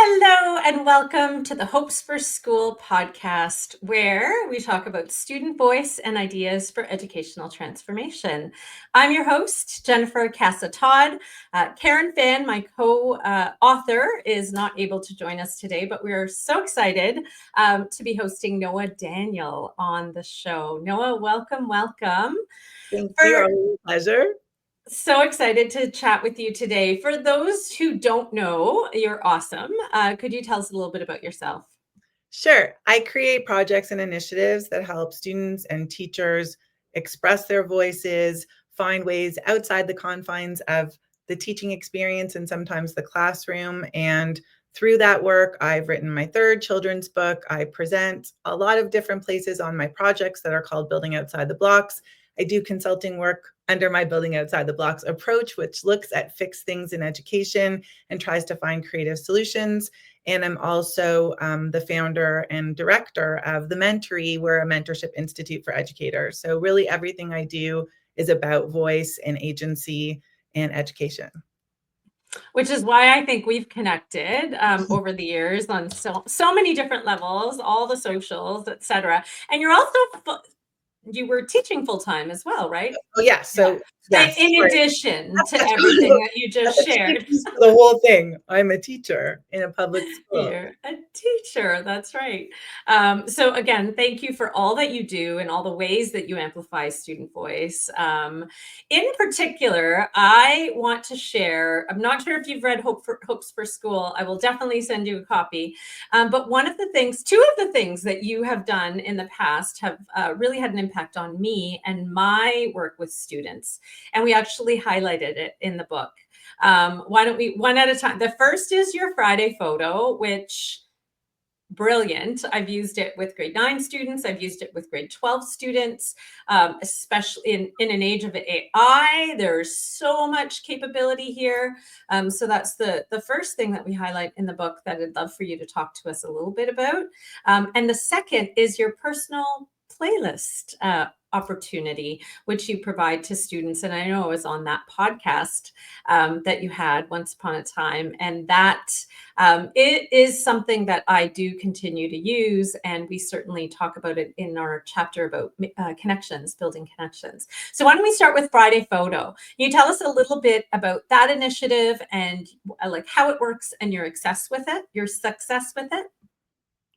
Hello and welcome to the Hopes for School podcast, where we talk about student voice and ideas for educational transformation. I'm your host, Jennifer Casa-Todd. Karen Fan, my co-author, is not able to join us today, but we're so excited to be hosting Noa Daniel on the show. Noa, welcome. Thank you. Always a pleasure. So excited to chat with you today. For those who don't know, you're awesome. Could you tell us a little bit about yourself? Sure. I create projects and initiatives that help students and teachers express their voices, find ways outside the confines of the teaching experience and sometimes the classroom. And through that work, I've written my third children's book. I present a lot of different places on my projects that are called Building Outside the Blocks. I do consulting work under my Building Outside the Blocks approach, which looks at fixed things in education and tries to find creative solutions. And I'm also the founder and director of the Mentoree. We're a mentorship institute for educators. So really everything I do is about voice and agency and education. Which is why I think we've connected over the years on so many different levels, all the socials, etc. And you're also you were teaching full time as well, right? Oh yeah. So yes, in addition to everything that you just shared. The whole thing. I'm a teacher in a public school. You're a teacher. That's right. So again, thank you for all that you do and all the ways that you amplify student voice. In particular, I want to share, I'm not sure if you've read Hopes for School. I will definitely send you a copy. But two of the things that you have done in the past have really had an impact on me and my work with students. And we actually highlighted it in the book. Why don't we one at a time? The first is your Friday photo, which brilliant. I've used it with grade 9 students. I've used it with grade 12 students, especially in an age of AI. There's so much capability here. So that's the first thing that we highlight in the book that I'd love for you to talk to us a little bit about. And the second is your personal playlist opportunity, which you provide to students. And I know it was on that podcast that you had once upon a time. And that it is something that I do continue to use. And we certainly talk about it in our chapter about connections, building connections. So why don't we start with Friday Photo? Can you tell us a little bit about that initiative and like how it works and your success with it?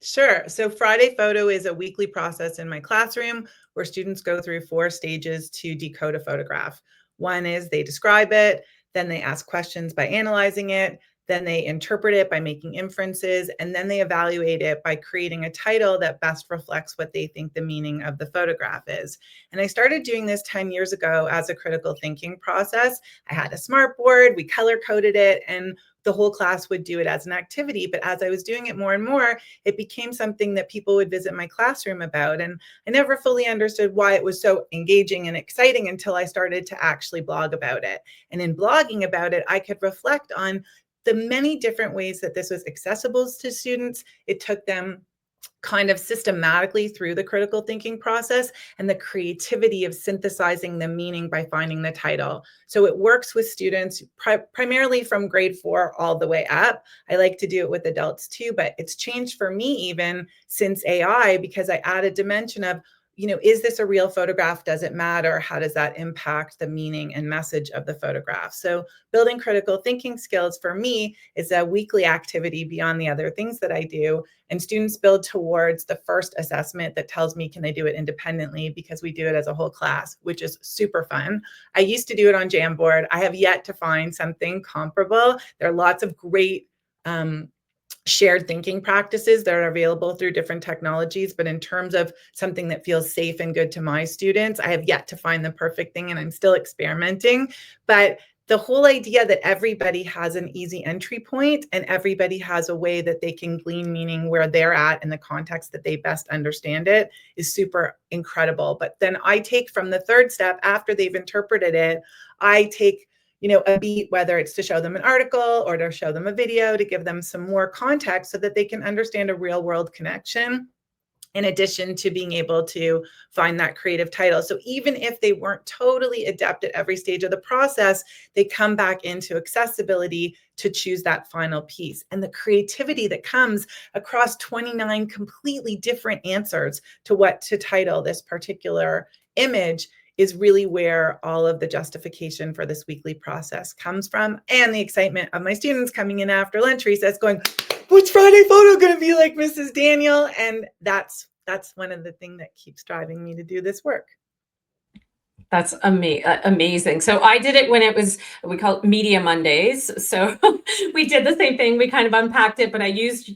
Sure. So Friday Photo is a weekly process in my classroom where students go through 4 stages to decode a photograph. One is they describe it, then they ask questions by analyzing it, then they interpret it by making inferences, and then they evaluate it by creating a title that best reflects what they think the meaning of the photograph is. And I started doing this 10 years ago as a critical thinking process. I had a smart board, we color coded it, and the whole class would do it as an activity. But as I was doing it more and more, it became something that people would visit my classroom about. And I never fully understood why it was so engaging and exciting until I started to actually blog about it. And in blogging about it, I could reflect on the many different ways that this was accessible to students. It took them kind of systematically through the critical thinking process and the creativity of synthesizing the meaning by finding the title. So it works with students primarily from grade 4 all the way up. I like to do it with adults too, but it's changed for me even since AI because I add a dimension of, is this a real photograph? Does it matter? How does that impact the meaning and message of the photograph? So building critical thinking skills for me is a weekly activity beyond the other things that I do. And students build towards the first assessment that tells me, can they do it independently? Because we do it as a whole class, which is super fun. I used to do it on Jamboard. I have yet to find something comparable. There are lots of great shared thinking practices that are available through different technologies. But in terms of something that feels safe and good to my students, I have yet to find the perfect thing and I'm still experimenting. But the whole idea that everybody has an easy entry point and everybody has a way that they can glean meaning where they're at in the context that they best understand it is super incredible. But then I take from the third step after they've interpreted it, I take a beat, whether it's to show them an article or to show them a video, to give them some more context so that they can understand a real world connection. in addition to being able to find that creative title. So even if they weren't totally adept at every stage of the process, they come back into accessibility to choose that final piece. And the creativity that comes across 29 completely different answers to what to title this particular image is really where all of the justification for this weekly process comes from, and the excitement of my students coming in after lunch recess going, "What's Friday photo going to be like, Mrs. Daniel?" And that's one of the things that keeps driving me to do this work. That's amazing. So I did it when it was, we call it Media Mondays. So we did the same thing. We kind of unpacked it, but I used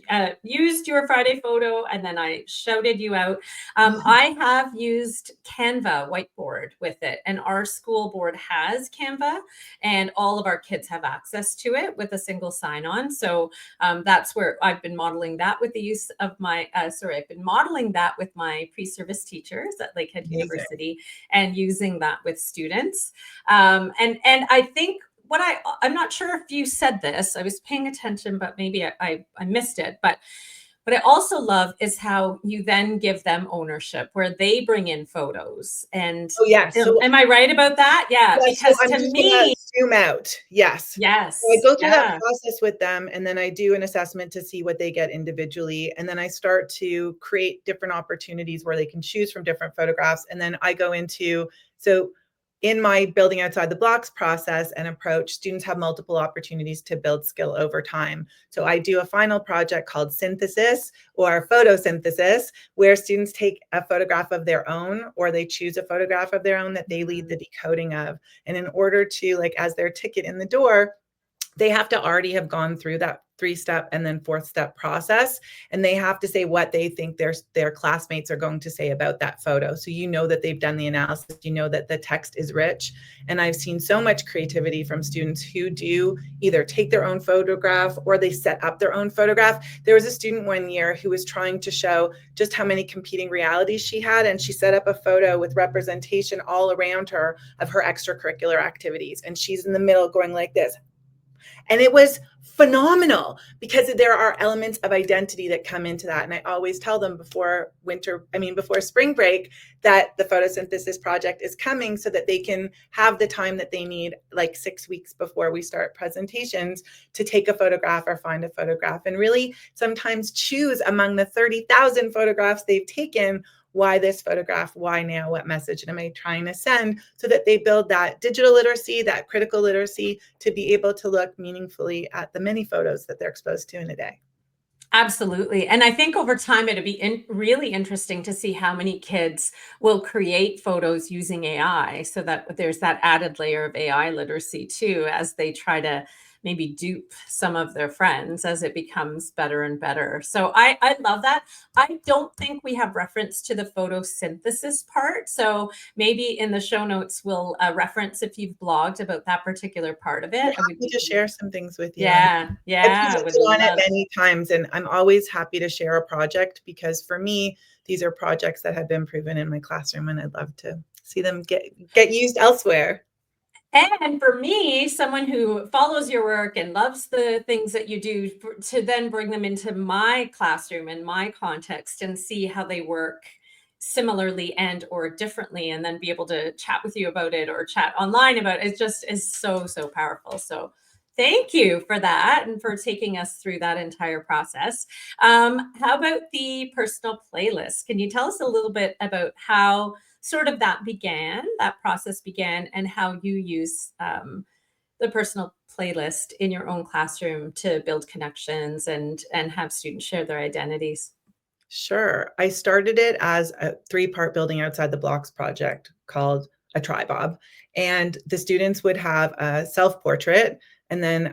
your Friday photo and then I shouted you out. I have used Canva whiteboard with it, and our school board has Canva, and all of our kids have access to it with a single sign-on. So that's where I've been modeling that with the use of my, I've been modeling that with my pre-service teachers at Lakehead University and using that with students. And I think I'm not sure if you said this, I was paying attention, but maybe I missed it. But what I also love is how you then give them ownership, where they bring in photos. And oh, yes. So, am I right about that? Yeah, yes, because so to me, zoom out. Yes. Yes. So I go through that process with them, and then I do an assessment to see what they get individually. And then I start to create different opportunities where they can choose from different photographs. And then I go into, so in my building outside the blocks process and approach, students have multiple opportunities to build skill over time. So I do a final project called synthesis or photosynthesis, where students take a photograph of their own, or they choose a photograph of their own that they lead the decoding of. And in order to, like, as their ticket in the door, they have to already have gone through that 3-step and then 4th-step process, and they have to say what they think their classmates are going to say about that photo. So you know that they've done the analysis, you know that the text is rich. And I've seen so much creativity from students who do either take their own photograph or they set up their own photograph. There was a student one year who was trying to show just how many competing realities she had, and she set up a photo with representation all around her of her extracurricular activities, and she's in the middle going like this. And it was phenomenal because there are elements of identity that come into that. And I always tell them before spring break, that the photosynthesis project is coming so that they can have the time that they need, like 6 weeks before we start presentations, to take a photograph or find a photograph, and really sometimes choose among the 30,000 photographs they've taken, why this photograph, why now, what message am I trying to send, so that they build that digital literacy, that critical literacy, to be able to look meaningfully at the many photos that they're exposed to in a day. Absolutely. And I think over time, it'd be really interesting to see how many kids will create photos using AI, so that there's that added layer of AI literacy too, as they try to maybe dupe some of their friends as it becomes better and better. So I love that. I don't think we have reference to the photosynthesis part. So maybe in the show notes, we'll reference if you've blogged about that particular part of it. I'm happy to share some things with you. Yeah. I've presented on it many times, and I'm always happy to share a project, because for me, these are projects that have been proven in my classroom, and I'd love to see them get used elsewhere. And for me, someone who follows your work and loves the things that you do, to then bring them into my classroom and my context and see how they work similarly and or differently, and then be able to chat with you about it or chat online about it, just is so powerful. So thank you for that, and for taking us through that entire process. How about the personal playlist? Can you tell us a little bit about how sort of that process began, and how you use the personal playlist in your own classroom to build connections and have students share their identities? Sure. I started it as a 3-part building outside the blocks project called a tribob. And the students would have a self-portrait and then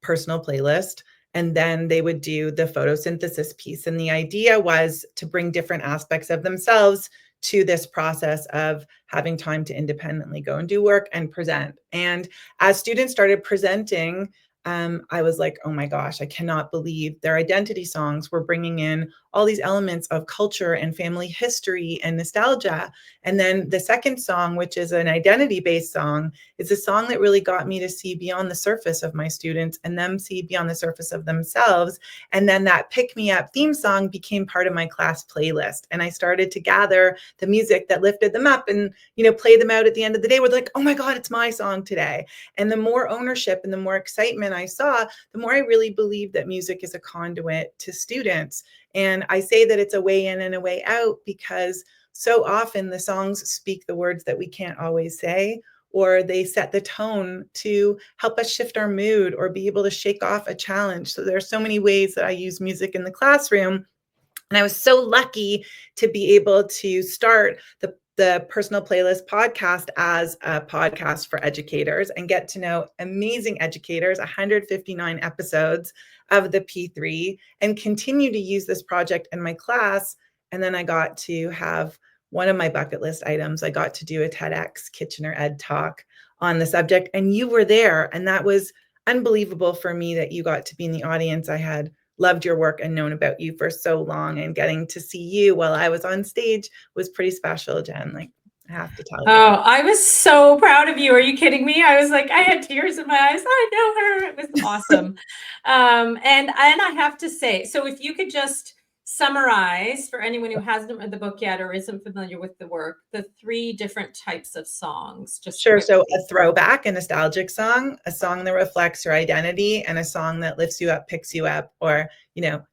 personal playlist. And then they would do the photosynthesis piece. And the idea was to bring different aspects of themselves to this process of having time to independently go and do work and present. And as students started presenting, I was like, oh my gosh, I cannot believe their identity songs were bringing in all these elements of culture and family history and nostalgia. And then the second song, which is an identity-based song, is a song that really got me to see beyond the surface of my students and them see beyond the surface of themselves. And then that Pick Me Up theme song became part of my class playlist. And I started to gather the music that lifted them up and, play them out at the end of the day. We're like, oh my God, it's my song today. And the more ownership and the more excitement I saw, the more I really believe that music is a conduit to students. And I say that it's a way in and a way out because so often the songs speak the words that we can't always say, or they set the tone to help us shift our mood or be able to shake off a challenge. So there are so many ways that I use music in the classroom. And I was so lucky to be able to start the Personal Playlist podcast as a podcast for educators and get to know amazing educators, 159 episodes of the P3, and continue to use this project in my class. And then I got to have one of my bucket list items. I got to do a TEDx Kitchener Ed talk on the subject, and you were there. And that was unbelievable for me that you got to be in the audience. I had loved your work and known about you for so long, and getting to see you while I was on stage was pretty special, Jen. Like, I have to tell you. Oh, I was so proud of you. Are you kidding me? I was like, I had tears in my eyes. I know her. It was awesome. And I have to say, so if you could just summarize for anyone who hasn't read the book yet or isn't familiar with the work, the 3 different types of songs. Just sure. quickly. So a throwback, a nostalgic song, a song that reflects your identity, and a song that lifts you up, picks you up, or,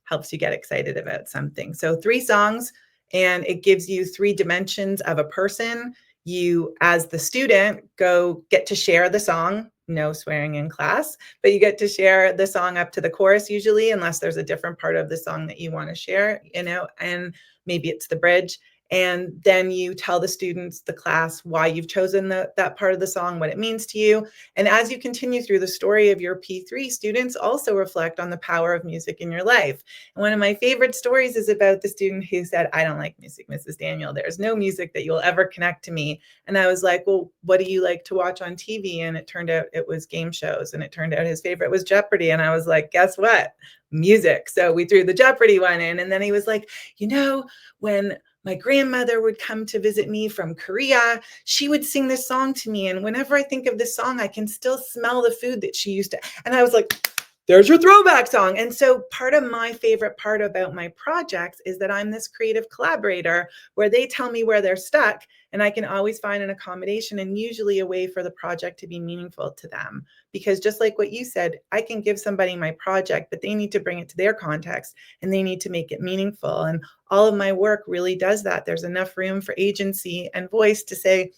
helps you get excited about something. So 3 songs, and it gives you 3 dimensions of a person. You, as the student, get to share the song. No swearing in class, but you get to share the song up to the chorus usually, unless there's a different part of the song that you want to share, and maybe it's the bridge. And then you tell the students, the class, why you've chosen that part of the song, what it means to you. And as you continue through the story of your P3, students also reflect on the power of music in your life. And one of my favorite stories is about the student who said, I don't like music, Mrs. Daniel. There's no music that you'll ever connect to me. And I was like, well, what do you like to watch on TV? And it turned out it was game shows. And it turned out his favorite was Jeopardy. And I was like, guess what? Music. So we threw the Jeopardy one in. And then he was like, when my grandmother would come to visit me from Korea, she would sing this song to me. And whenever I think of this song, I can still smell the food that she used to. And I was like, there's your throwback song. And so part of my favorite part about my projects is that I'm this creative collaborator where they tell me where they're stuck, and I can always find an accommodation and usually a way for the project to be meaningful to them. Because just like what you said, I can give somebody my project, but they need to bring it to their context and they need to make it meaningful. And all of my work really does that. There's enough room for agency and voice to say,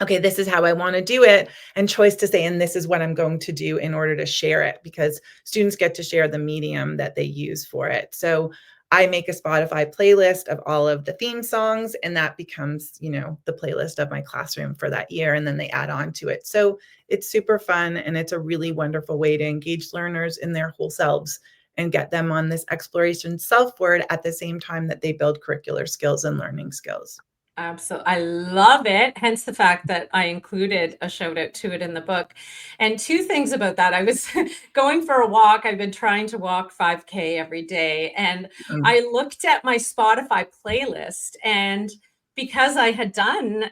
okay, this is how I want to do it, and choice to say, and this is what I'm going to do in order to share it, because students get to share the medium that they use for it. So I make a Spotify playlist of all of the theme songs, and that becomes, the playlist of my classroom for that year, and then they add on to it. So it's super fun, and it's a really wonderful way to engage learners in their whole selves and get them on this exploration self-ward at the same time that they build curricular skills and learning skills. Absolutely. I love it. Hence the fact that I included a shout out to it in the book. And 2 things about that. I was going for a walk. I've been trying to walk 5K every day. And I looked at my Spotify playlist, and because I had done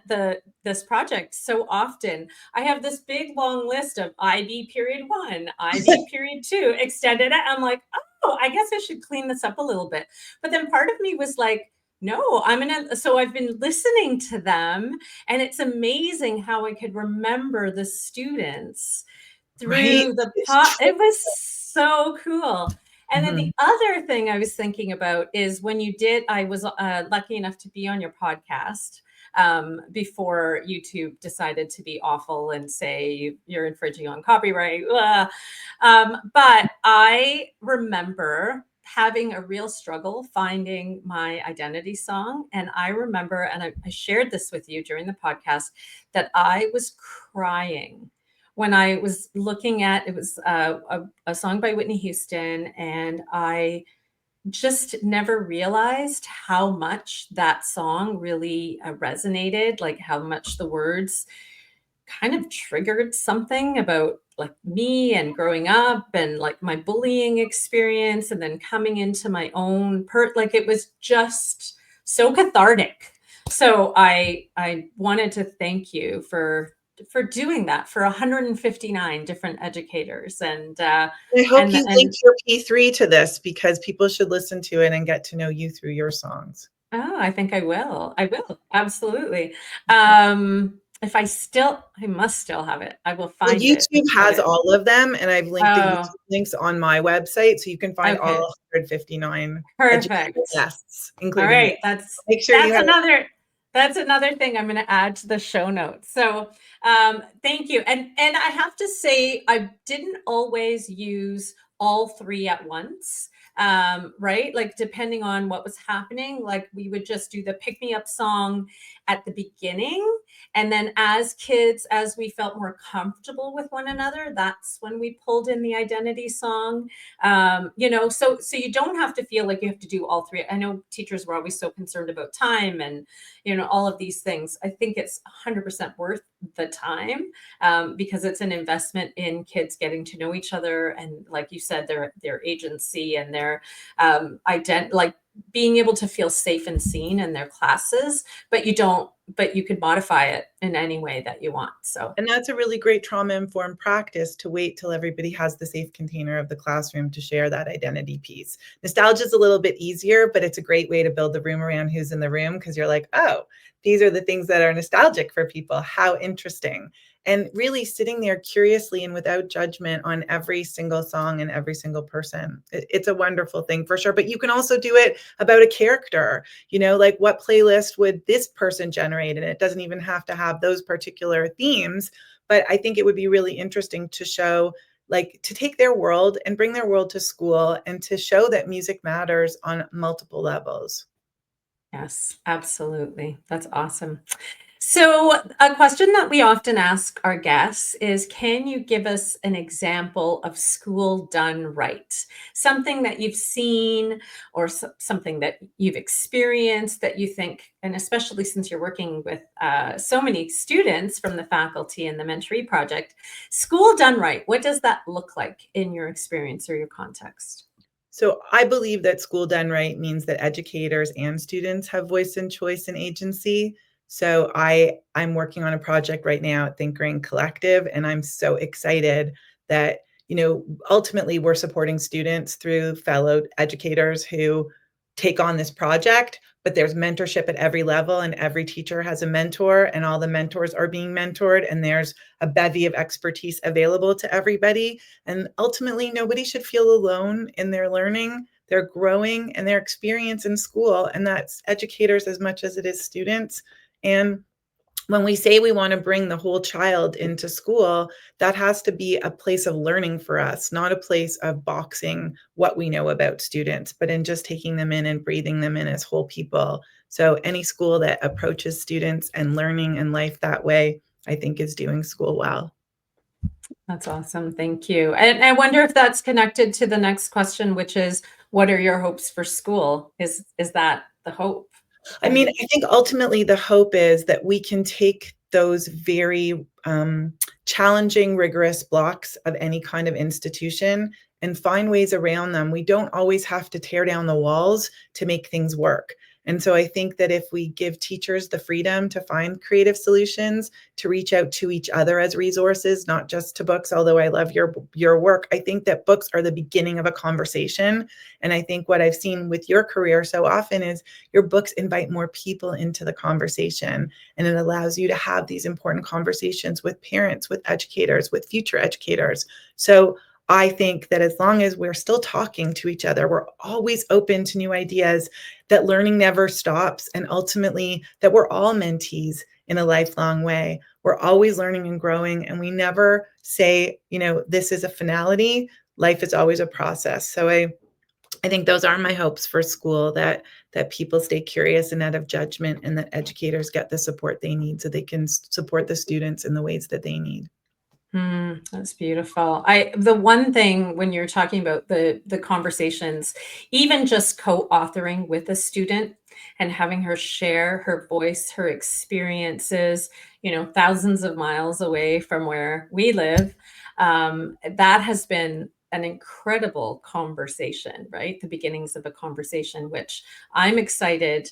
this project so often, I have this big long list of IB period 1, IB period 2, extended. I'm like, oh, I guess I should clean this up a little bit. But then part of me was like, no, so I've been listening to them, and it's amazing how I could remember the students through it was so cool. And then the other thing I was thinking about is when I was lucky enough to be on your podcast before YouTube decided to be awful and say you're infringing on copyright. But I remember having a real struggle finding my identity song. And I remember, and I shared this with you during the podcast, that I was crying when I was looking at, it was a song by Whitney Houston, and I just never realized how much that song really resonated, like how much the words kind of triggered something about like me and growing up and like my bullying experience and then coming into my own like it was just so cathartic. So I wanted to thank you for doing that for 159 different educators I hope you and link your P3 to this because people should listen to it and get to know you through your songs. oh, I think I will. I will. Absolutely. If I must still have it. I will Well, find it YouTube and put has it. all of them, and I've linked the Oh, YouTube links on my website, so you can find all okay. 159 educator Perfect. guests, All including me. right. That's Make sure you that's have another that's another thing I'm going to add to the show notes. So, thank you. And I have to say, I didn't always use all three at once. Right? Like depending on what was happening, like we would just do the pick me up song at the beginning. And then as kids, as we felt more comfortable with one another, that's when we pulled in the identity song. So you don't have to feel like you have to do all three. I know teachers were always so concerned about time and all of these things. I think it's 100% worth the time, because it's an investment in kids getting to know each other and, like you said, their agency and their like being able to feel safe and seen in their classes. But you could modify it in any way that you want. So And that's a really great trauma-informed practice, to wait till everybody has the safe container of the classroom to share that identity piece. Nostalgia is a little bit easier, but it's a great way to build the room around who's in the room, because you're like, oh, these are the things that are nostalgic for people. How interesting. And really sitting there curiously and without judgment on every single song and every single person. It's a wonderful thing for sure. But you can also do it about a character, like what playlist would this person generate? And it doesn't even have to have those particular themes. But I think it would be really interesting to show, like, to take their world and bring their world to school and to show that music matters on multiple levels. yes, absolutely. That's awesome. So, a question that we often ask our guests is, can you give us an example of school done right? Something that you've seen or something that you've experienced that you think, and especially since you're working with so many students from the faculty and the Mentoree project, school done right, what does that look like in your experience or your context? So I believe that school done right means that educators and students have voice and choice and agency. So I'm working on a project right now at Think Ring Collective, and I'm so excited that, ultimately we're supporting students through fellow educators who take on this project, but there's mentorship at every level, and every teacher has a mentor, and all the mentors are being mentored, and there's a bevy of expertise available to everybody. And ultimately, nobody should feel alone in their learning, their growing, and their experience in school. And that's educators as much as it is students. And when we say we want to bring the whole child into school, that has to be a place of learning for us, not a place of boxing what we know about students, but in just taking them in and breathing them in as whole people. So any school that approaches students and learning and life that way, I think, is doing school well. That's awesome. Thank you. And I wonder if that's connected to the next question, which is, what are your hopes for school? Is that the hope? I mean, I think ultimately the hope is that we can take those very challenging, rigorous blocks of any kind of institution and find ways around them. We don't always have to tear down the walls to make things work. And so I think that if we give teachers the freedom to find creative solutions, to reach out to each other as resources, not just to books, although I love your work, I think that books are the beginning of a conversation. And I think what I've seen with your career so often is your books invite more people into the conversation, and it allows you to have these important conversations with parents, with educators, with future educators. So I think that as long as we're still talking to each other, we're always open to new ideas, that learning never stops, and ultimately that we're all mentees in a lifelong way. We're always learning and growing, and we never say, this is a finality. Life is always a process. So I think those are my hopes for school, that people stay curious and out of judgment, and that educators get the support they need so they can support the students in the ways that they need. That's beautiful. The one thing when you're talking about the conversations, even just co-authoring with a student and having her share her voice, her experiences, thousands of miles away from where we live, that has been an incredible conversation, right? The beginnings of a conversation, which I'm excited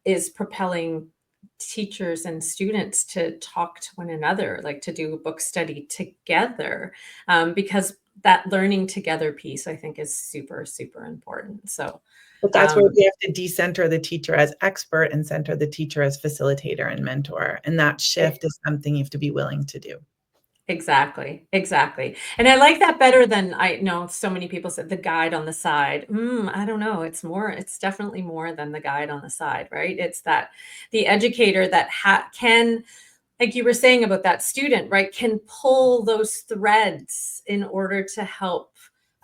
is propelling teachers and students to talk to one another, like to do a book study together, because that learning together piece, I think, is super, super important. So, But that's where we have to decenter the teacher as expert and center the teacher as facilitator and mentor. And that shift is something you have to be willing to do. exactly, exactly. And I like that better than, I know so many people said the guide on the side. I don't know. It's definitely more than the guide on the side, right? It's that the educator that can, like you were saying about that student, right, can pull those threads in order to help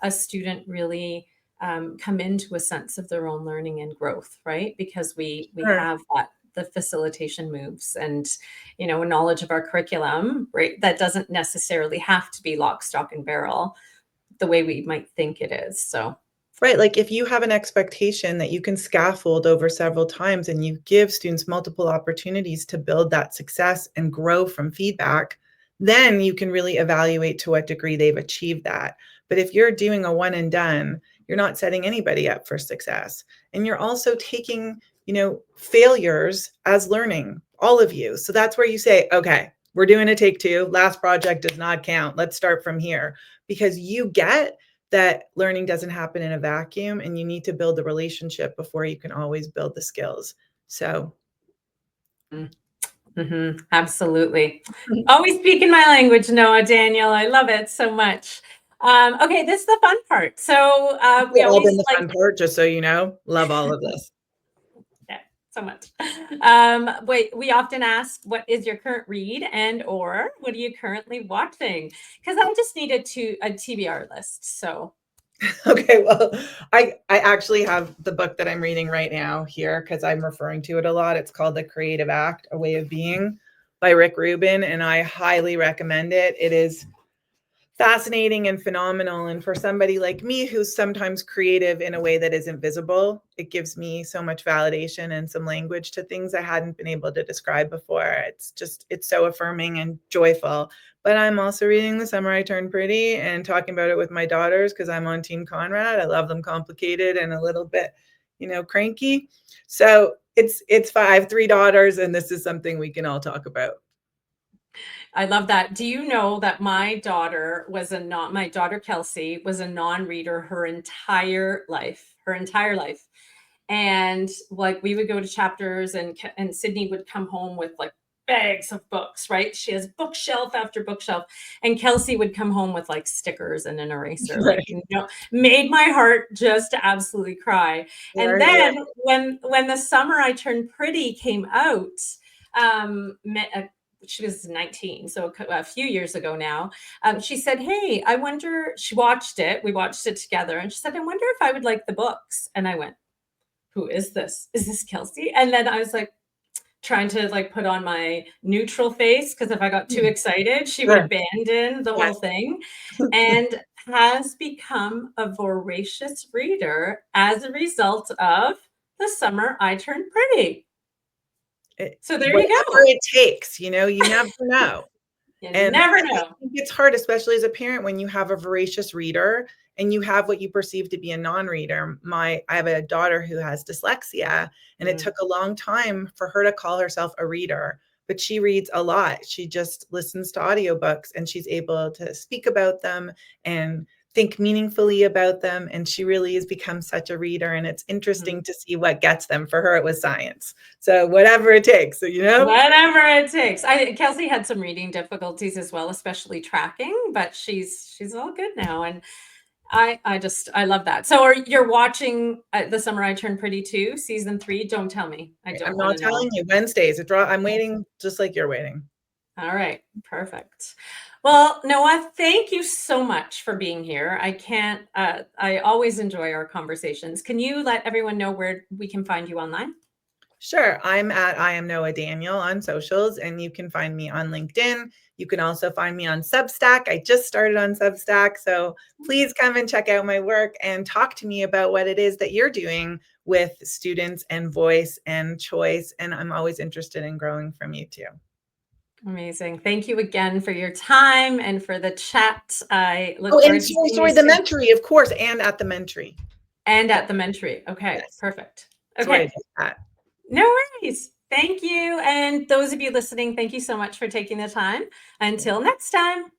a student really come into a sense of their own learning and growth, right? Because we Sure. have the facilitation moves and a knowledge of our curriculum, right? That doesn't necessarily have to be lock, stock, and barrel the way we might think it is. So Right. Like if you have an expectation that you can scaffold over several times and you give students multiple opportunities to build that success and grow from feedback, then you can really evaluate to what degree they've achieved that. But if you're doing a one and done, you're not setting anybody up for success. And you're also taking, failures as learning, all of you. So that's where you say, okay, we're doing a take two. Last project does not count. Let's start from here because you get that learning doesn't happen in a vacuum and you need to build the relationship before you can always build the skills. So absolutely. Always speaking my language, Noa Daniel. I love it so much. Okay, this is the fun part. So we all always been the like, fun part, just so you know. Love all of this. yeah, so much. We often ask, what is your current read and or what are you currently watching? Because I just needed a TBR list. So Okay, well, I actually have the book that I'm reading right now here because I'm referring to it a lot. It's called The Creative Act, A Way of Being by Rick Rubin, and I highly recommend it. It is fascinating and phenomenal. And for somebody like me who's sometimes creative in a way that isn't visible, it gives me so much validation and some language to things I hadn't been able to describe before. It's so affirming and joyful. But I'm also reading The Summer I Turned Pretty and talking about it with my daughters because I'm on Team Conrad. I love them complicated and a little bit, cranky. So it's fun. I have 3 daughters, and this is something we can all talk about. I love that. Do you know that my daughter my daughter Kelsey was a non-reader her entire life, And like we would go to chapters and Sydney would come home with like bags of books, right? She has bookshelf after bookshelf. And Kelsey would come home with like stickers and an eraser, like, made my heart just absolutely cry. And Right. then when The Summer I Turned Pretty came out, um, she was 19, so a few years ago now. She said, hey, I wonder, we watched it together, and she said, I wonder if I would like the books. And I went, who is this? Is this Kelsey? And then I was like trying to like put on my neutral face because if I got too excited, she would Sure. abandon the whole Yes. thing, and has become a voracious reader as a result of The Summer I Turned Pretty. So there you Whatever go. it takes, you never know. You And never I know. think it's hard, especially as a parent, when you have a voracious reader and you have what you perceive to be a non-reader. I have a daughter who has dyslexia, and it took a long time for her to call herself a reader, but she reads a lot. She just listens to audiobooks and she's able to speak about them and think meaningfully about them. And she really has become such a reader. And it's interesting to see what gets them. For her, it was science. So whatever it takes, Whatever it takes. Kelsey had some reading difficulties as well, especially tracking, but she's all good now. And I love that. So you're watching The Summer I Turned Pretty 2, season 3? Don't tell me. I I'm don't want not to know. telling you. Wednesdays. I'm waiting just like you're waiting. All right, perfect. Well, Noah, thank you so much for being here. I always enjoy our conversations. Can you let everyone know where we can find you online? Sure. I'm at I am Noa Daniel on socials, and you can find me on LinkedIn. You can also find me on Substack. I just started on Substack. So please come and check out my work and talk to me about what it is that you're doing with students and voice and choice. And I'm always interested in growing from you too. Amazing. Thank you again for your time and for the chat. I look Oh, forward and to seeing sorry, you the soon. Mentoree, of course, and at the Mentoree. And at the Mentoree. Okay, Yes. perfect. Sorry Okay. about that. No worries. Thank you. And those of you listening, thank you so much for taking the time. Until next time.